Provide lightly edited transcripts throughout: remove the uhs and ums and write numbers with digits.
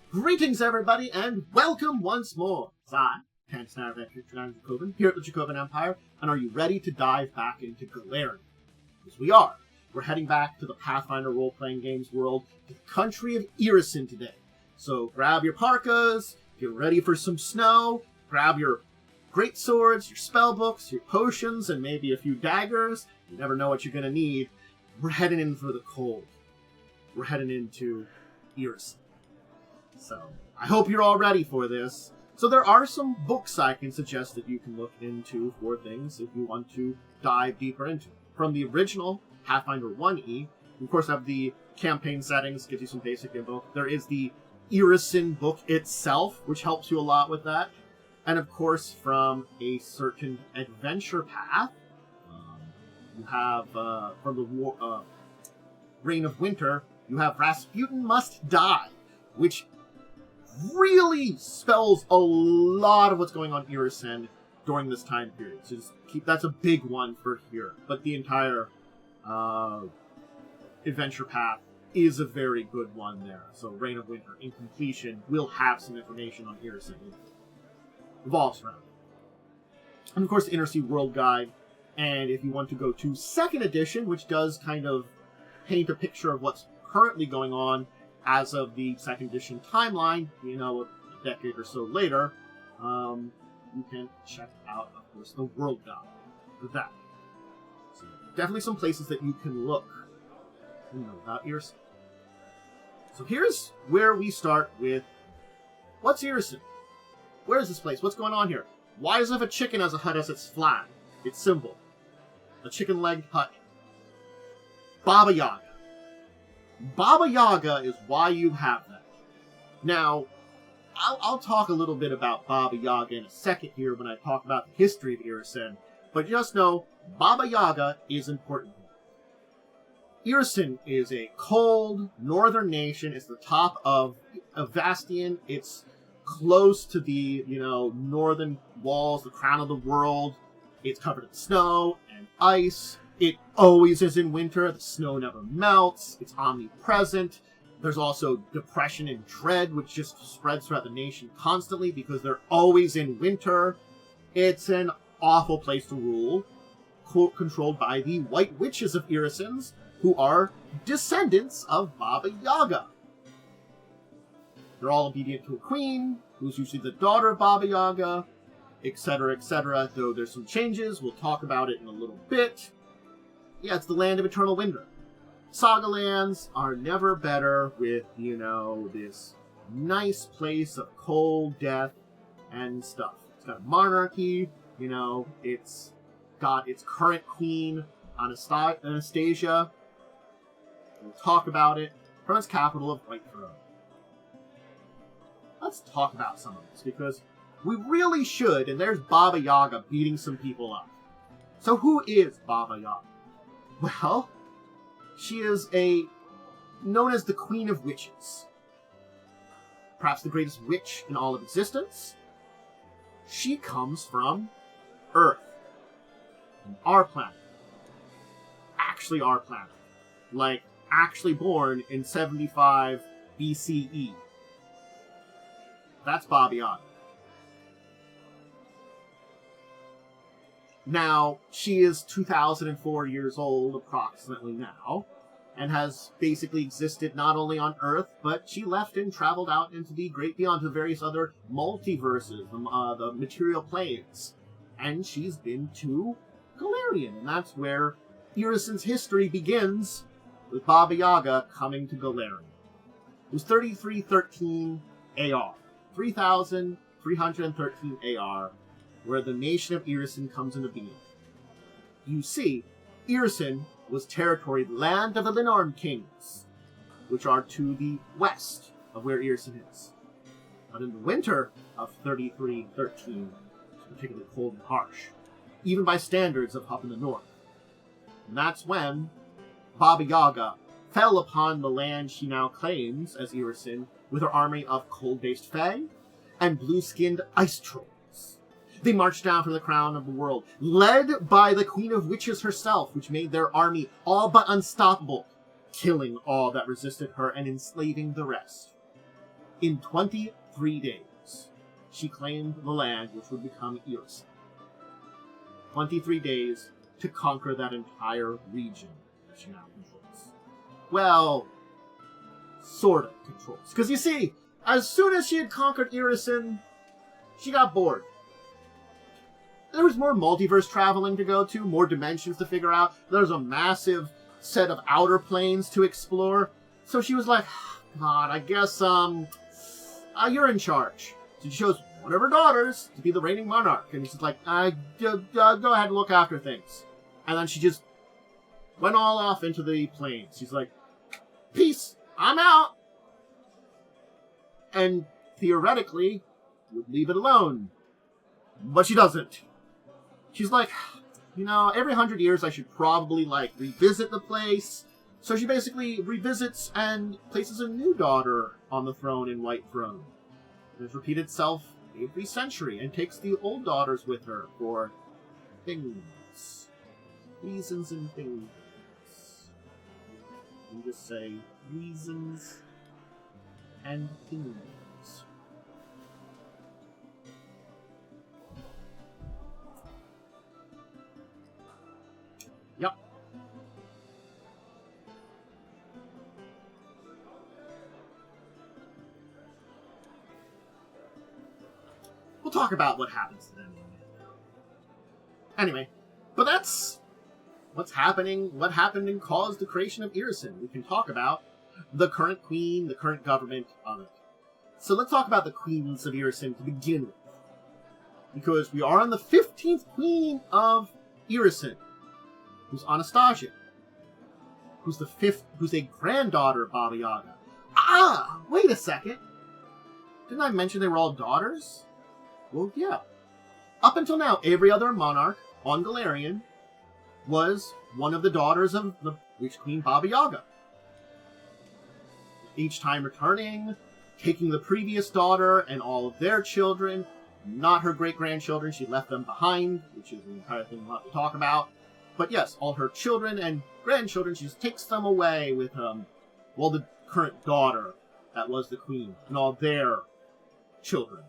Greetings, everybody, and welcome once more. It's I, Pathfinder Adventure Dracovin, here at the Dracovin Empire, and are you ready to dive back into Golarion? Because we are. We're heading back to the Pathfinder role-playing games world, to the country of Irrisen today. So grab your parkas, get ready for some snow, grab your great swords, your spell books, your potions, and maybe a few daggers. You never know what you're going to need. We're heading in for the cold. We're heading into Irrisen. So, I hope you're all ready for this. So there are some books I can suggest that you can look into for things if you want to dive deeper into. From the original Pathfinder 1E, you of course have the campaign settings, gives you some basic info. There is the Irrisen book itself, which helps you a lot with that. And of course, from a certain adventure path, you have, from the Reign of Winter, you have Rasputin Must Die, which really spells a lot of what's going on in Irrisen during this time period. So just that's a big one for here. But the entire adventure path is a very good one there. So Reign of Winter, in completion, will have some information on Irrisen. It revolves around it. And of course, the Inner Sea World Guide. And if you want to go to 2nd edition, which does kind of paint a picture of what's currently going on as of the 2nd edition timeline, a decade or so later, you can check out, of course, the World Guide for that. So definitely some places that you can look and know about Irrisen. So here's where we start with, what's Irrisen? Where is this place? What's going on here? Why does it have a chicken as a hut as its flag? Its symbol. A chicken-legged hut. Baba Yaga. Baba Yaga is why you have that. Now, I'll talk a little bit about Baba Yaga in a second here when I talk about the history of Irrisen, but just know, Baba Yaga is important. Irrisen is a cold, northern nation. It's the top of Vastian. It's close to the, northern walls, the crown of the world. It's covered in snow and ice. It always is in winter. The snow never melts. It's omnipresent. There's also depression and dread, which just spreads throughout the nation constantly because they're always in winter. It's an awful place to rule, controlled by the White Witches of Irrisens, who are descendants of Baba Yaga. They're all obedient to a queen, who's usually the daughter of Baba Yaga, etc., etc. Though there's some changes, we'll talk about it in a little bit. Yeah, it's the land of eternal winter. Saga lands are never better with, this nice place of cold death and stuff. It's got a monarchy, it's got its current queen, Anastasia. We'll talk about it. From its capital of White Throne. Let's talk about some of this, because we really should, and there's Baba Yaga beating some people up. So who is Baba Yaga? Well, she is known as the Queen of Witches. Perhaps the greatest witch in all of existence. She comes from Earth. Our planet. Actually our planet. Like, actually born in 75 BCE. That's Baba Yaga. Now, she is 2,004 years old, approximately now, and has basically existed not only on Earth, but she left and traveled out into the great beyond to various other multiverses, the material planes. And she's been to Golarion, and that's where Irrisen's history begins, with Baba Yaga coming to Golarion. It was 3313 AR. 3,313 AR, where the nation of Irrisen comes into being. You see, Irrisen was territory, land of the Lenorn kings, which are to the west of where Irrisen is. But in the winter of 3313, it's particularly cold and harsh, even by standards of up in the north. And that's when Baba Yaga fell upon the land she now claims as Irrisen with her army of cold-based fae and blue-skinned ice trolls. They marched down from the crown of the world, led by the Queen of Witches herself, which made their army all but unstoppable, killing all that resisted her and enslaving the rest. In 23 days, she claimed the land which would become Irrisen. 23 days to conquer that entire region that she now controls. Well, sort of controls. Because you see, as soon as she had conquered Irrisen, she got bored. There was more multiverse traveling to go to, more dimensions to figure out. There was a massive set of outer planes to explore. So she was like, God, I guess, you're in charge. So she chose one of her daughters to be the reigning monarch. And she's like, go ahead and look after things. And then she just went all off into the plains. She's like, peace, I'm out. And theoretically, would leave it alone. But she doesn't. She's like, every 100 years I should probably, revisit the place. So she basically revisits and places a new daughter on the throne in White Throne. And it's repeated itself every century and takes the old daughters with her for things. Reasons and things. You just say reasons and things. Yep. We'll talk about what happens to them. Anyway, but that's what's happening, what happened and caused the creation of Irrisen. We can talk about the current queen, the current government of it. So let's talk about the queens of Irrisen to begin with. Because we are on the 15th queen of Irrisen, who's Anastasia, who's a granddaughter of Baba Yaga. Ah, wait a second. Didn't I mention they were all daughters? Well, yeah. Up until now, every other monarch on Golarion was one of the daughters of the Witch Queen Baba Yaga. Each time returning, taking the previous daughter and all of their children, not her great-grandchildren, she left them behind, which is an entire thing we'll have to talk about. But yes, all her children and grandchildren, she just takes them away with, the current daughter that was the queen, and all their children.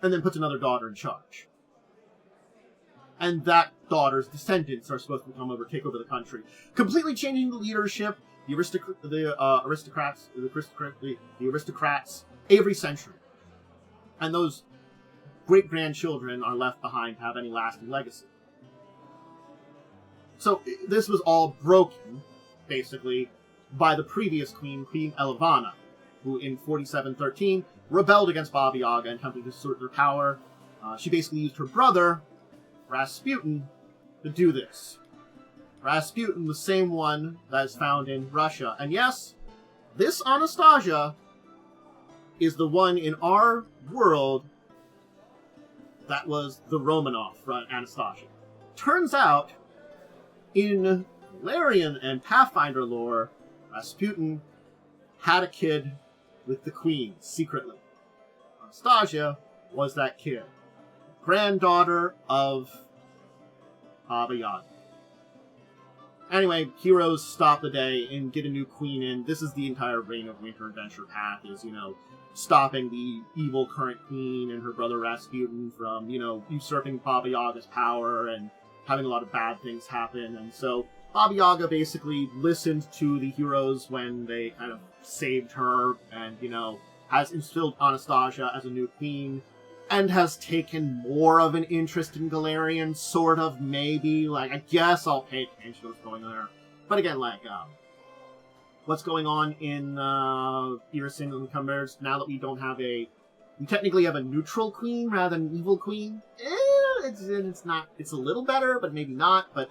And then puts another daughter in charge. And that daughter's descendants are supposed to come over, take over the country, completely changing the leadership, the aristocrats every century. And those great-grandchildren are left behind to have any lasting legacy. So this was all broken, basically, by the previous queen, Queen Elevana, who in 4713 rebelled against Baba Yaga and attempted to assert their power. She basically used her brother, Rasputin, to do this. Rasputin, the same one that is found in Russia. And yes, this Anastasia is the one in our world that was the Romanov Anastasia. Turns out, in Golarion and Pathfinder lore, Rasputin had a kid with the queen, secretly. Anastasia was that kid. Granddaughter of Baba Yaga. Anyway, heroes stop the day and get a new queen in. This is the entire Reign of Winter adventure path, is, stopping the evil current queen and her brother Rasputin from, usurping Baba Yaga's power and having a lot of bad things happen. And so Baba Yaga basically listened to the heroes when they kind of saved her and, has instilled Anastasia as a new queen and has taken more of an interest in Golarion, sort of, maybe. I guess I'll pay attention to what's going on there. But again, what's going on in Irrisen and Cumbers, now that we don't have we technically have a neutral queen rather than an evil queen. It's a little better, but maybe not. But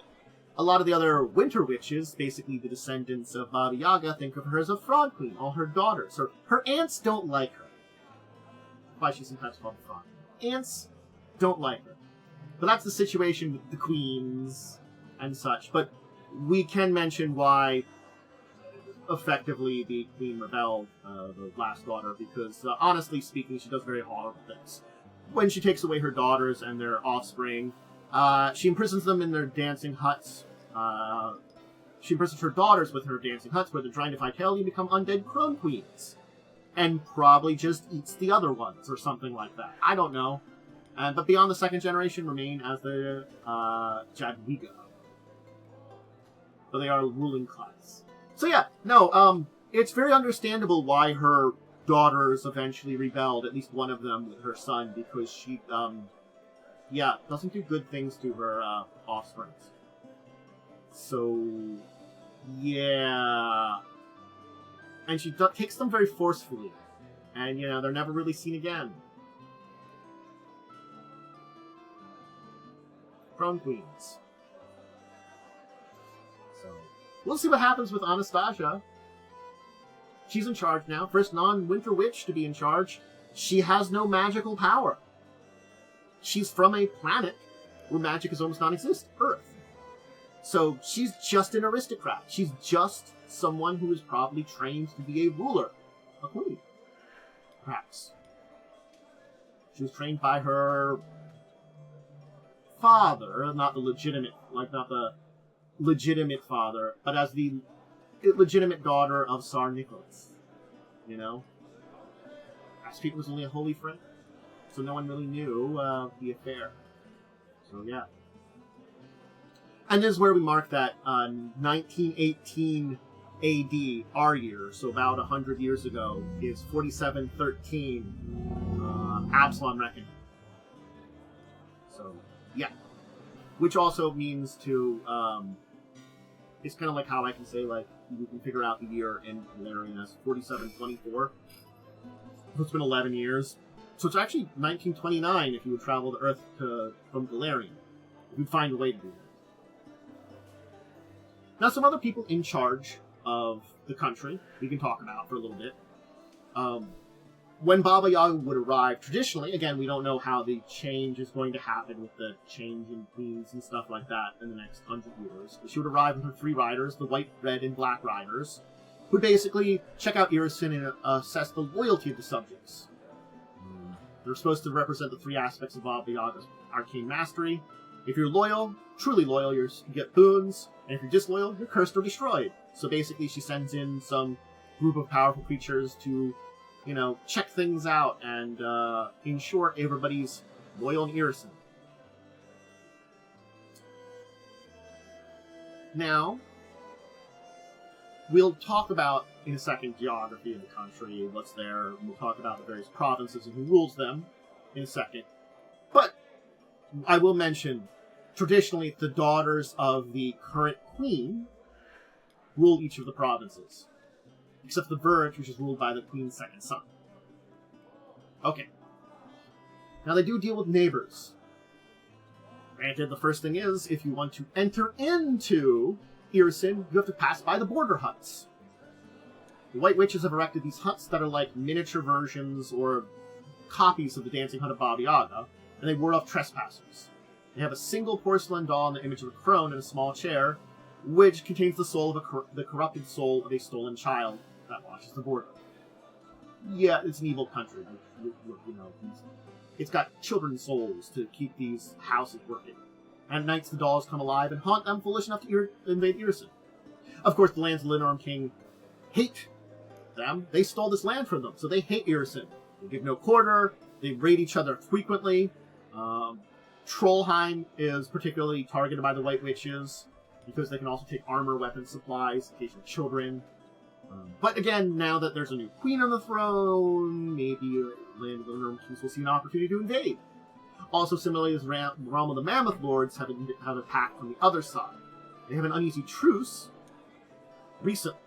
a lot of the other Winter Witches, basically the descendants of Baba Yaga, think of her as a fraud queen. All her daughters, her aunts don't like her. Why she's sometimes called the fraud. Aunts don't like her. But that's the situation with the queens and such. But we can mention why, effectively, the queen rebelled, the last daughter, because, honestly speaking, she does very horrible things. When she takes away her daughters and their offspring, she imprisons them in their dancing huts. She imprisons her daughters with her dancing huts, where they're trying to fight Helly and become undead crone queens. and probably just eats the other ones or something like that. I don't know. But beyond the second generation remain as the Jadwiga. But they are a ruling class. So yeah, no, it's very understandable why her daughters eventually rebelled, at least one of them with her son, because she, doesn't do good things to her offspring. So, yeah. And she takes them very forcefully. And, they're never really seen again. Crown Queens. So, we'll see what happens with Anastasia. She's in charge now. First non-Winter Witch to be in charge. She has no magical power. She's from a planet where magic is almost non-existent, Earth. So she's just an aristocrat. She's just someone who is probably trained to be a ruler. A queen. Perhaps. She was trained by her father, not the legitimate father, but as the illegitimate daughter of Tsar Nicholas. Rasputin was only a holy friend, so no one really knew the affair. So yeah. And this is where we mark that 1918 AD, our year, so about 100 years ago, is 4713 Absalom Reckoning. So, yeah. Which also means to, it's kind of like how I can say, like, you can figure out the year in Golarion as 4724. So it's been 11 years. So it's actually 1929 if you would travel to Earth from Golarion. You'd find a way to do that. Now, some other people in charge of the country we can talk about for a little bit. When Baba Yaga would arrive, traditionally, again, we don't know how the change is going to happen with the change in queens and stuff like that in the next 100 years. But she would arrive with her 3 riders, the white, red, and black riders, who basically check out Irrisen and assess the loyalty of the subjects. They're supposed to represent the 3 aspects of Baba Yaga's arcane mastery. If you're loyal, truly loyal, you get boons, and if you're disloyal, you're cursed or destroyed. So basically she sends in some group of powerful creatures to, check things out and ensure everybody's loyal in Irrisen. Now, we'll talk about, in a second, geography of the country, what's there, and we'll talk about the various provinces and who rules them in a second. But I will mention, traditionally, the daughters of the current queen rule each of the provinces. Except the Verge, which is ruled by the queen's second son. Okay. Now, they do deal with neighbors. Granted, the first thing is, if you want to enter into Irrisen, you have to pass by the border huts. The White Witches have erected these huts that are like miniature versions or copies of the Dancing Hut of Baba Yaga, and they ward off trespassers. They have a single porcelain doll in the image of a crone in a small chair, which contains the soul of the corrupted soul of a stolen child that watches the border. Yeah, it's an evil country. It's got children's souls to keep these houses working. And at nights the dolls come alive and haunt them foolish enough to invade Irrisen. Of course, the lands of Linnorm King hate them. They stole this land from them, so they hate Irrisen. They give no quarter, they raid each other frequently. Trollheim is particularly targeted by the White Witches, because they can also take armor, weapons, supplies, occasionally children. But again, now that there's a new queen on the throne, maybe land of the Linnorm Kings will see an opportunity to invade. Also, similarly, the realm of the Mammoth Lords have attacked from the other side. They have an uneasy truce recently,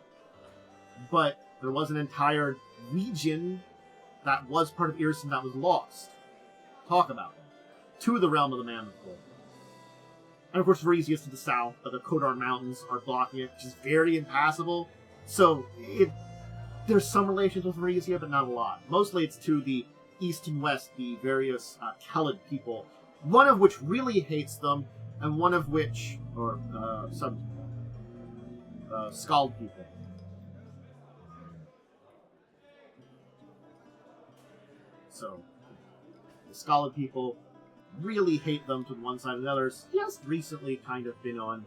but there was an entire region that was part of Irrisen that was lost. Talk about it. To the realm of the Mammoth Lord. And of course, Varese is to the south, but the Kodar Mountains are blocking it, which is very impassable. So, there's some relations with Varese, but not a lot. Mostly it's to the east and west, the various Kelid people, one of which really hates them, and one of which, or some Skald people. So, the Skald people really hate them to one side and the others. Just recently kind of been on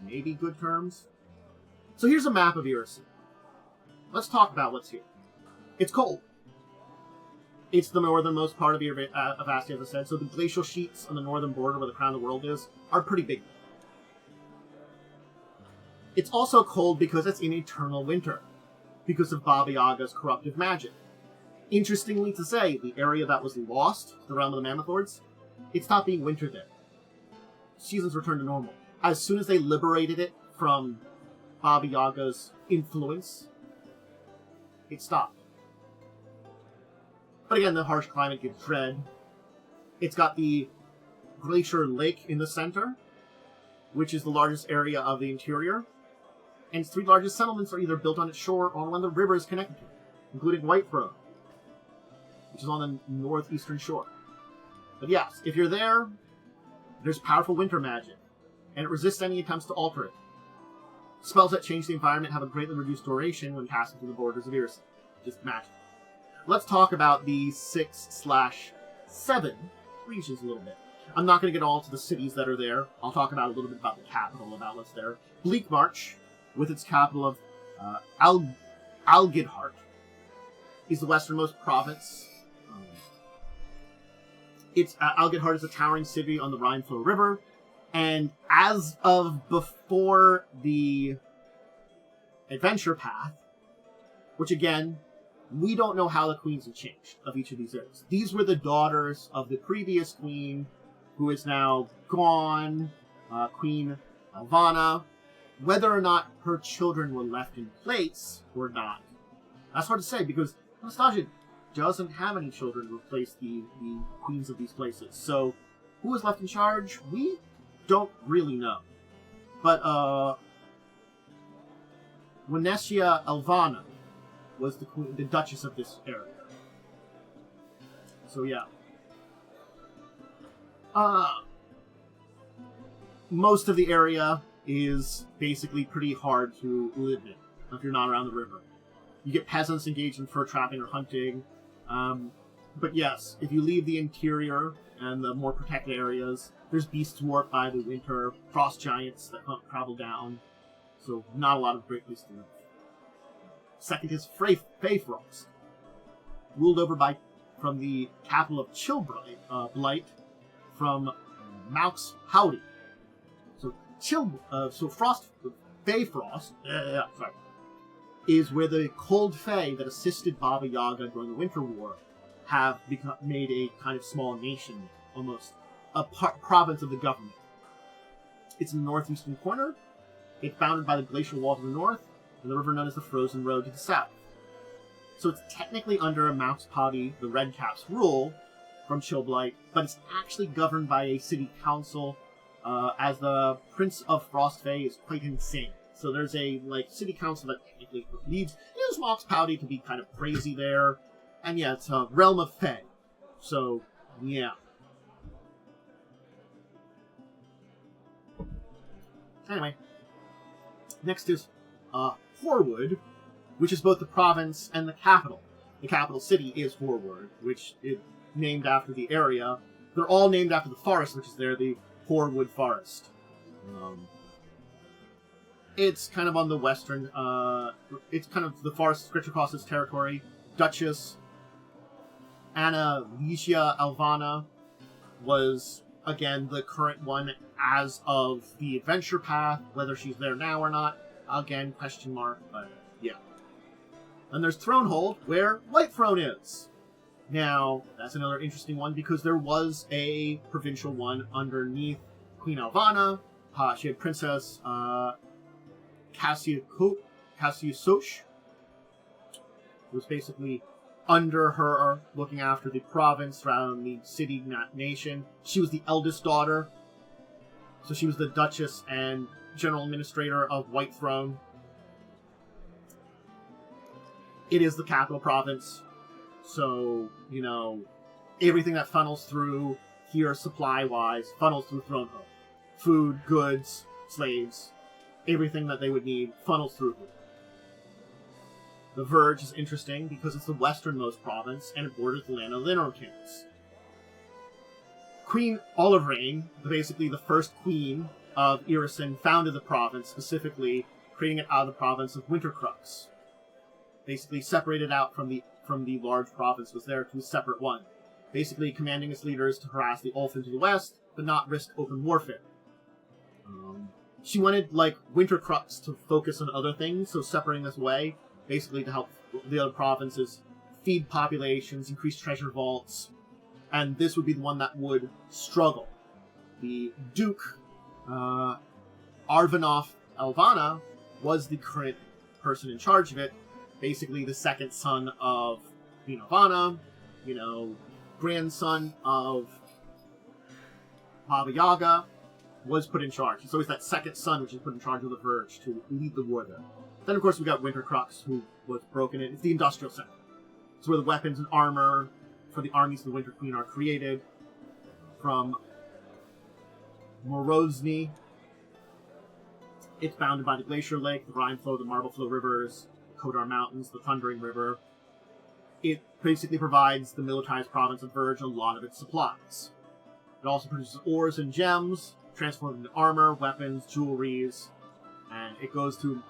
maybe good terms. So here's a map of Irrisen. Let's talk about what's here. It's cold. It's the northernmost part of Avastia, as I said, so the glacial sheets on the northern border where the Crown of the World is are pretty big. It's also cold because it's in eternal winter, because of Baba Yaga's corruptive magic. Interestingly to say, the area that was lost, the realm of the Mammoth Lords, it stopped being winter there. Seasons returned to normal. As soon as they liberated it from Baba Yaga's influence, it stopped. But again, the harsh climate gives dread. It's got the Glacier Lake in the center, which is the largest area of the interior. And its 3 largest settlements are either built on its shore or on one of the rivers connected to it, including Whitethrone, which is on the northeastern shore. But yes, if you're there, there's powerful winter magic, and it resists any attempts to alter it. Spells that change the environment have a greatly reduced duration when passing through the borders of Irrisen. Just magic. Let's talk about the 6/7 regions a little bit. I'm not going to get all to the cities that are there. I'll talk about a little bit about the capital, about what's there. Bleakmarch, with its capital of Algidhart, is the westernmost province. Algidhart is a towering city on the Rhineflow River, and as of before the adventure path, which again, we don't know how the queens have changed of each of these areas. These were the daughters of the previous queen, who is now gone, Queen Alvana. Whether or not her children were left in place or not, that's hard to say, because Anastasia doesn't have any children to replace the queens of these places. So, who was left in charge? We don't really know. But, Wenetia Alvana was the queen, the duchess of this area. So, yeah. Most of the area is basically pretty hard to live in if you're not around the river. You get peasants engaged in fur trapping or hunting. But yes, if you leave the interior and the more protected areas, there's beasts warped by the winter, frost giants that travel down. So not a lot of great places to live. Second is Feyfrost, ruled over from the capital of Blight, from Maux Howdy. So Feyfrost is where the cold Fey that assisted Baba Yaga during the Winter War have made a kind of small nation, almost a province of the government. It's in the northeastern corner. It's bounded by the glacial wall to the north, and the river known as the Frozen Road to the south. So it's technically under a Maux Howdy, the Red Caps, rule from Chillblight, but it's actually governed by a city council, as the Prince of Frostfey is quite insane. So there's a city council that technically leads Maux Howdy to be kind of crazy there. And yeah, it's a realm of Fey. So, yeah. Anyway. Next is Horwood, which is both the province and the capital. The capital city is Horwood, which is named after the area. They're all named after the forest, which is there, the Horwood Forest. It's kind of on the western, it's kind of the forest stretch across its territory. Duchess Anna Licia Alvana was, again, the current one as of the adventure path. Whether she's there now or not, again, question mark, but yeah. And there's Thronehold, where Whitethrone is. Now, that's another interesting one, because there was a provincial one underneath Queen Alvana. She had Princess Cassiusoch, who was basically under her, looking after the province rather than the city nation. She was the eldest daughter, so she was the Duchess and General Administrator of Whitethrone. It is the capital province, so, everything that funnels through here supply-wise funnels through Thronehold. Food, goods, slaves, everything that they would need funnels through here. The Verge is interesting because it's the westernmost province and it borders the land of the Linorkins. Queen Olirant, basically the first queen of Irrisen, founded the province, specifically creating it out of the province of Wintercrux. basically separated out from the large province, was there to a separate one, basically commanding its leaders to harass the Ulfin to the west, but not risk open warfare. She wanted, like, Winter Crux to focus on other things, so separating this away, basically to help the other provinces feed populations, increase treasure vaults, and this would be the one that would struggle. The Duke, Arvanov Elvana, was the current person in charge of it, basically the second son of Vinavana, grandson of Baba Yaga, was put in charge. It's always that second son which is put in charge of the Verge to lead the war there. Then, of course, we got Winter Crux, who was broken in. It's the industrial center. It's where the weapons and armor for the armies of the Winter Queen are created. From Morozny, it's bounded by the Glacier Lake, the Rhine Flow, the Marble Flow rivers, Kodar Mountains, the Thundering River. It basically provides the militarized province of Verge a lot of its supplies. It also produces ores and gems, transformed into armor, weapons, jewelries, and it goes to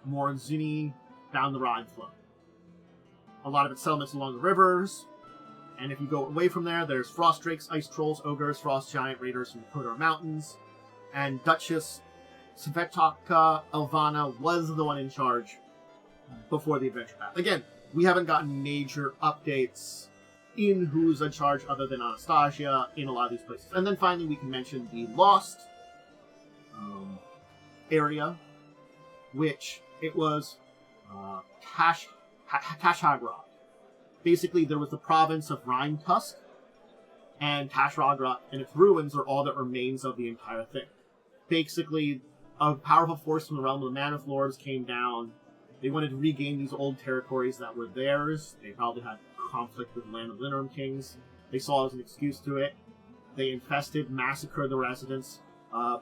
Morozny down the Rhine Flow. A lot of its settlements along the rivers, and if you go away from there, there's Frost Drakes, Ice Trolls, Ogres, Frost Giant Raiders from the Kodar Mountains, and Duchess Svetoka Elvana was the one in charge before the adventure path. Again, we haven't gotten major updates in who's in charge other than Anastasia in a lot of these places. And then finally we can mention the Lost area, which it was Kashagrad. Basically, there was the province of Rhine Tusk, and Kashagrad and its ruins are all that remains of the entire thing. Basically, a powerful force from the realm of the Mammoth Lords came down. They wanted to regain these old territories that were theirs. They probably had conflict with the land of the Interim Kings. They saw it as an excuse to it. They infested, massacred the residents,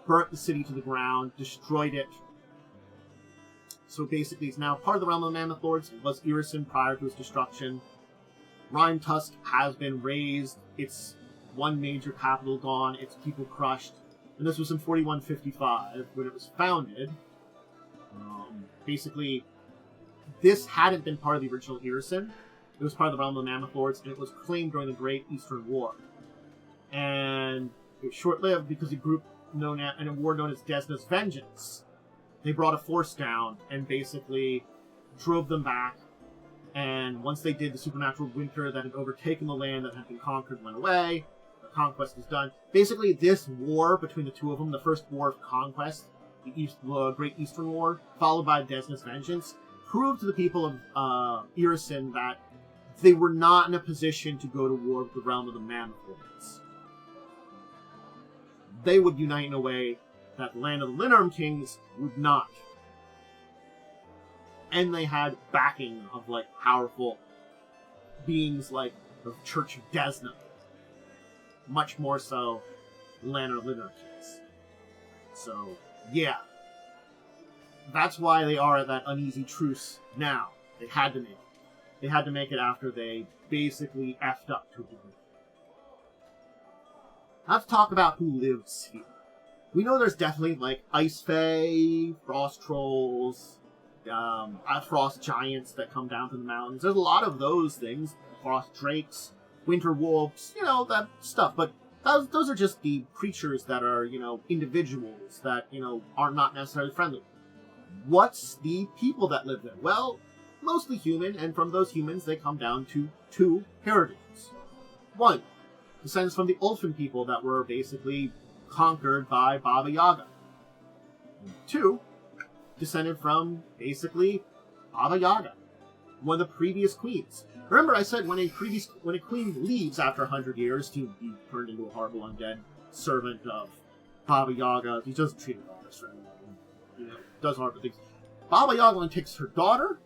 burnt the city to the ground, destroyed it. So basically, it's now part of the realm of the Mammoth Lords. It was Irrisen prior to its destruction. Rhine Tusk has been razed. Its one major capital gone. Its people crushed. And this was in 4155 when it was founded. Basically, this hadn't been part of the original Irrisen. It was part of the realm of the Mammoth Lords, and it was claimed during the Great Eastern War. And it was short-lived because a group in a war known as Desna's Vengeance, they brought a force down and basically drove them back. And once they did, the supernatural winter that had overtaken the land that had been conquered went away. The conquest is done. Basically, this war between the two of them, the first war of conquest, the Great Eastern War, followed by Desna's Vengeance, proved to the people of Irrisen that they were not in a position to go to war with the realm of the Mammoth Lords. They would unite in a way that the land of the Interim Kings would not. And they had backing of, powerful beings like the Church of Desna. Much more so than the land of the Interim Kings. So, yeah. That's why they are at that uneasy truce now. They had to make it. They had to make it after they basically effed up to a degree. Let's talk about who lives here. We know there's definitely, Ice Fae, Frost Trolls, Frost Giants that come down from the mountains. There's a lot of those things. Frost Drakes, Winter Wolves, that stuff. But those are just the creatures that are, individuals that, are not necessarily friendly. What's the people that live there? Well, mostly human, and from those humans they come down to two heritages. One, descends from the Ulfin people that were basically conquered by Baba Yaga. And two, descended from, basically, Baba Yaga, one of the previous queens. Remember I said when a queen leaves after 100 years to be turned into a horrible undead servant of Baba Yaga, he doesn't treat her daughters friendly, does horrible things. Baba Yaga only takes her daughter,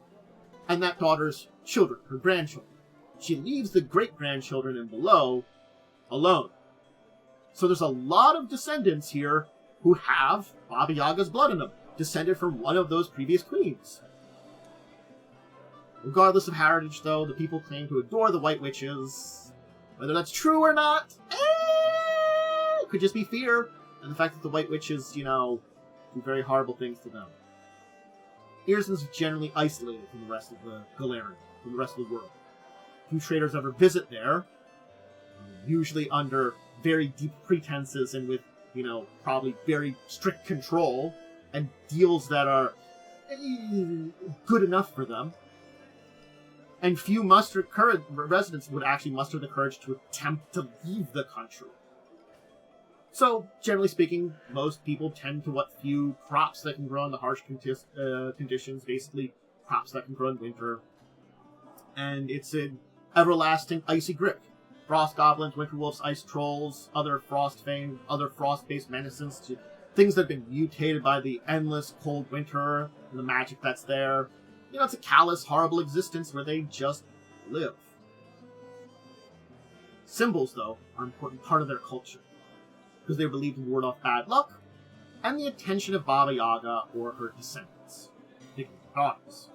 and that daughter's children, her grandchildren. She leaves the great-grandchildren and below alone. So there's a lot of descendants here who have Baba Yaga's blood in them, descended from one of those previous queens. Regardless of heritage, though, the people claim to adore the White Witches. Whether that's true or not, it could just be fear, and the fact that the White Witches, do very horrible things to them. Irrisen's generally isolated from the rest of the Golarion, from the rest of the world. Few traders ever visit there, usually under very deep pretenses and with, probably very strict control, and deals that are good enough for them. And few residents would actually muster the courage to attempt to leave the country. So, generally speaking, most people tend to what few crops that can grow in the harsh conditions, basically crops that can grow in winter. And it's an everlasting icy grip. Frost goblins, winter wolves, ice trolls, other frost-based menaces, things that have been mutated by the endless cold winter and the magic that's there. It's a callous, horrible existence where they just live. Symbols, though, are an important part of their culture, because they're believed to ward off bad luck and the attention of Baba Yaga or her descendants, particularly daughters.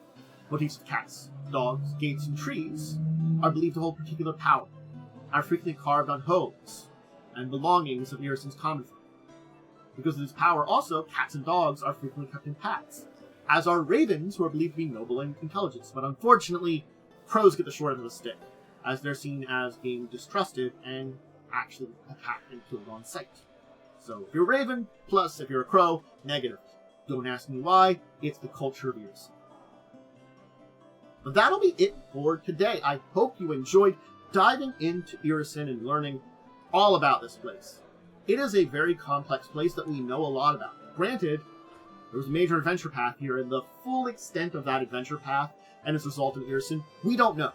Motifs of cats, dogs, gates, and trees are believed to hold particular power, are frequently carved on hose and belongings of Irrisen's common folk. Because of this power also, cats and dogs are frequently kept in packs, as are ravens, who are believed to be noble in intelligence. But unfortunately, crows get the short end of the stick, as they're seen as being distrusted and actually attacked and killed on sight. So if you're a raven, plus if you're a crow, negative. Don't ask me why, it's the culture of Irrisen. But that'll be it for today. I hope you enjoyed diving into Irrisen and learning all about this place. It is a very complex place that we know a lot about. Granted, there was a major adventure path here, and the full extent of that adventure path and its result in Irrisen, we don't know.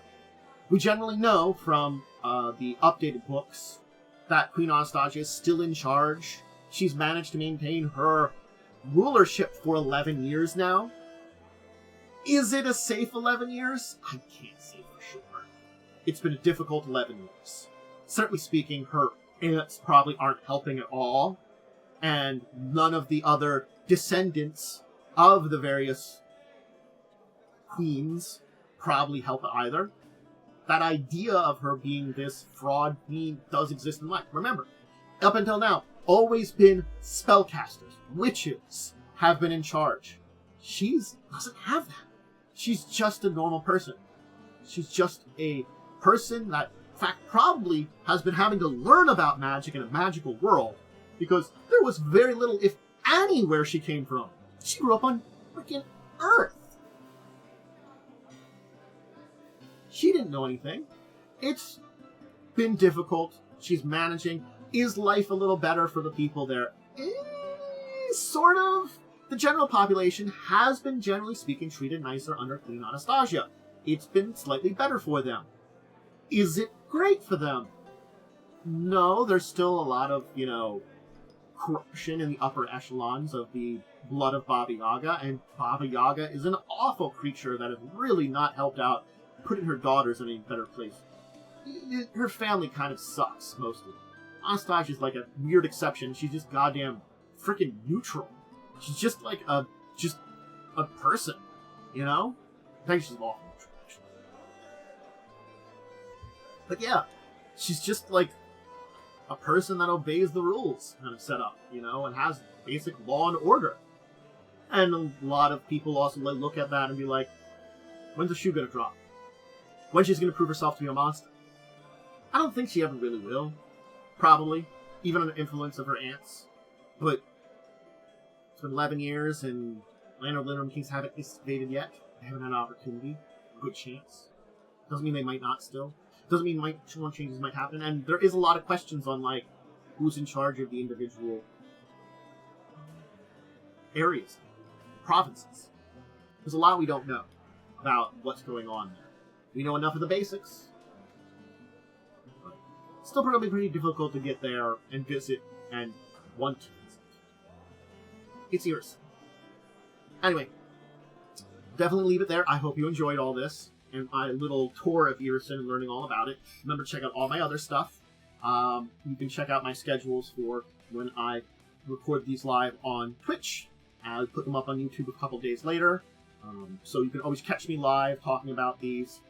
We generally know from the updated books that Queen Anastasia is still in charge. She's managed to maintain her rulership for 11 years now. Is it a safe 11 years? I can't say for sure. It's been a difficult 11 years. Certainly speaking, her aunts probably aren't helping at all, and none of the other descendants of the various queens probably help either. That idea of her being this fraud queen does exist in life. Remember, up until now, always been spellcasters. Witches have been in charge. She doesn't have that. She's just a normal person. She's just a person that, in fact, probably has been having to learn about magic in a magical world, because there was very little, if any, where she came from. She grew up on freaking Earth. She didn't know anything. It's been difficult. She's managing. Is life a little better for the people there? Sort of. The general population has been, generally speaking, treated nicer under Queen Anastasia. It's been slightly better for them. Is it great for them? No, there's still a lot of, corruption in the upper echelons of the blood of Baba Yaga, and Baba Yaga is an awful creature that has really not helped out putting her daughters in a better place. Her family kind of sucks, mostly. Anastasia's like a weird exception. She's just goddamn freaking neutral. She's just like a person, I think she's awful neutral, actually. But yeah, she's just like a person that obeys the rules kind of set up, and has basic law and order. And a lot of people also look at that and be like, when's the shoe gonna drop? When she's gonna prove herself to be a monster? I don't think she ever really will. Probably. Even under the influence of her aunts. But it's been 11 years and Land of Linerum Kings haven't invaded yet. They haven't had an opportunity. A good chance. Doesn't mean they might not still. Doesn't mean more changes might happen. And there is a lot of questions on, who's in charge of the individual areas, provinces. There's a lot we don't know about what's going on there. We know enough of the basics. But it's still probably pretty difficult to get there and visit and want to visit. It's Irrisen. Anyway, definitely leave it there. I hope you enjoyed all this and my little tour of Irrisen and learning all about it. Remember to check out all my other stuff. You can check out my schedules for when I record these live on Twitch. I'll put them up on YouTube a couple days later. So you can always catch me live talking about these.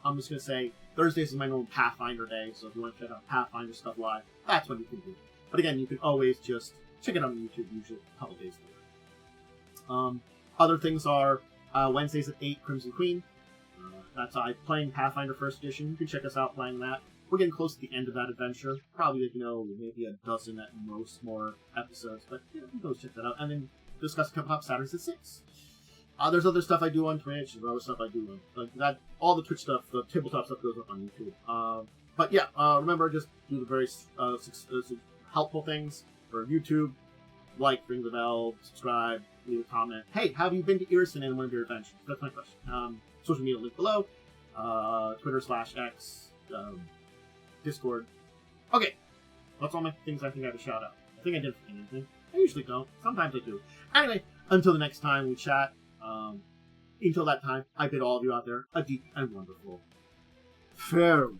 I'm just going to say Thursdays is my normal Pathfinder day, so if you want to check out Pathfinder stuff live, that's what you can do. But again, you can always just check it out on YouTube usually a couple days later. Other things are, Wednesdays at 8, Crimson Queen. That's playing Pathfinder 1st Edition. You can check us out playing that. We're getting close to the end of that adventure. Probably, maybe a dozen at most more episodes. But, go check that out. And then discuss Tabletop Saturdays at 6. There's other stuff I do on Twitch. There's other stuff I do on... that. All the Twitch stuff, the tabletop stuff goes up on YouTube. But yeah, remember, just do the very helpful things for YouTube. Like, ring the bell, subscribe, leave a comment. Hey, have you been to Irrisen in one of your adventures? That's my question. Social media link below. Twitter/X. Discord. Okay. That's all my things I think I have to shout out. I think I did forget anything. I usually don't. Sometimes I do. Anyway, until the next time we chat, until that time, I bid all of you out there a deep and wonderful farewell.